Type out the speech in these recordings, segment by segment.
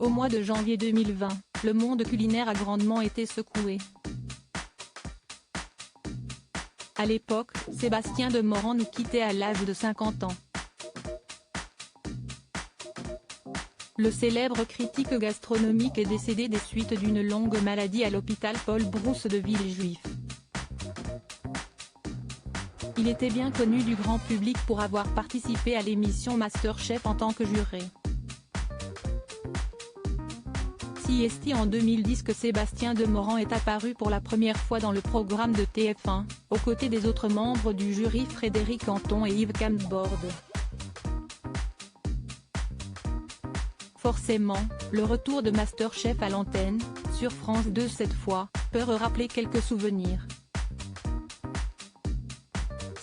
Au mois de janvier 2020, le monde culinaire a grandement été secoué. À l'époque, Sébastien Demorand nous quittait à l'âge de 50 ans. Le célèbre critique gastronomique est décédé des suites d'une longue maladie à l'hôpital Paul Brousse de Villejuif. Il était bien connu du grand public pour avoir participé à l'émission MasterChef en tant que juré. C'est en 2010 que Sébastien Demorand est apparu pour la première fois dans le programme de TF1, aux côtés des autres membres du jury Frédéric Anton et Yves Camsbord. Forcément, le retour de MasterChef à l'antenne, sur France 2 cette fois, peut rappeler quelques souvenirs.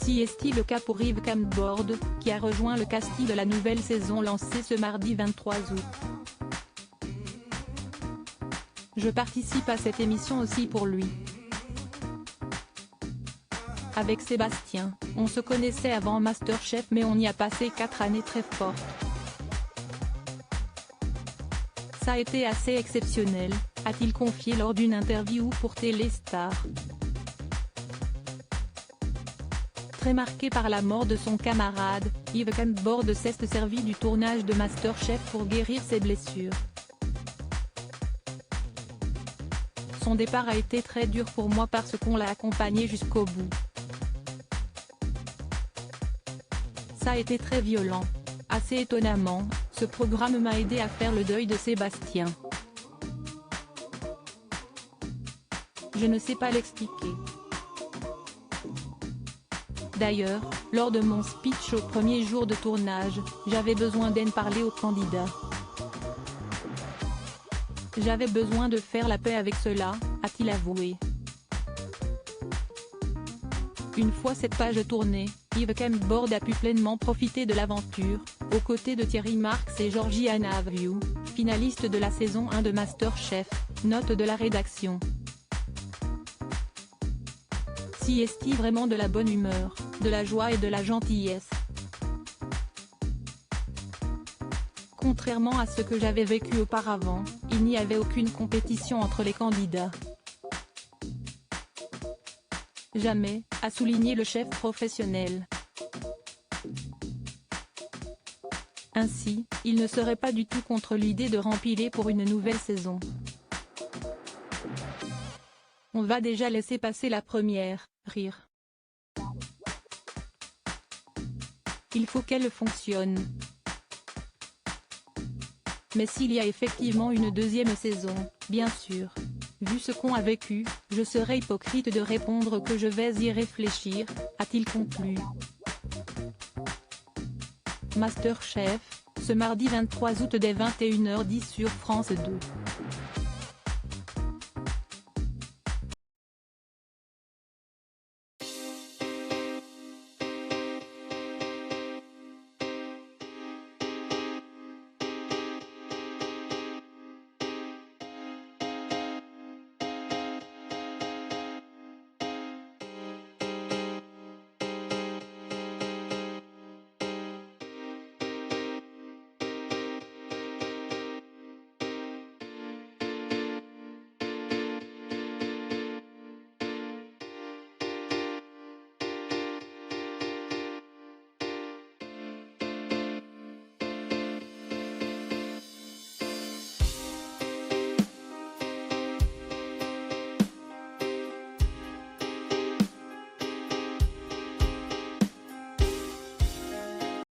C'est le cas pour Yves Camsbord, qui a rejoint le casting de la nouvelle saison lancée ce mardi 23 août. Je participe à cette émission aussi pour lui. Avec Sébastien, on se connaissait avant MasterChef mais on y a passé 4 années très fortes. Ça a été assez exceptionnel, a-t-il confié lors d'une interview pour Téléstar. Très marqué par la mort de son camarade, Yves Camsbord s'est servi du tournage de MasterChef pour guérir ses blessures. Son départ a été très dur pour moi parce qu'on l'a accompagné jusqu'au bout. Ça a été très violent. Assez étonnamment, ce programme m'a aidé à faire le deuil de Sébastien. Je ne sais pas l'expliquer. D'ailleurs, lors de mon speech au premier jour de tournage, j'avais besoin d'en parler aux candidats. J'avais besoin de faire la paix avec cela, a-t-il avoué. Une fois cette page tournée, Yves Camsbord a pu pleinement profiter de l'aventure, aux côtés de Thierry Marx et Georgiana Aviou, finalistes de la saison 1 de MasterChef, note de la rédaction. C'est vraiment de la bonne humeur, de la joie et de la gentillesse. Contrairement à ce que j'avais vécu auparavant, il n'y avait aucune compétition entre les candidats. Jamais, a souligné le chef professionnel. Ainsi, il ne serait pas du tout contre l'idée de rempiler pour une nouvelle saison. On va déjà laisser passer la première, rire. Il faut qu'elle fonctionne. Mais s'il y a effectivement une deuxième saison, bien sûr. Vu ce qu'on a vécu, je serais hypocrite de répondre que je vais y réfléchir, a-t-il conclu. MasterChef, ce mardi 23 août dès 21h10 sur France 2.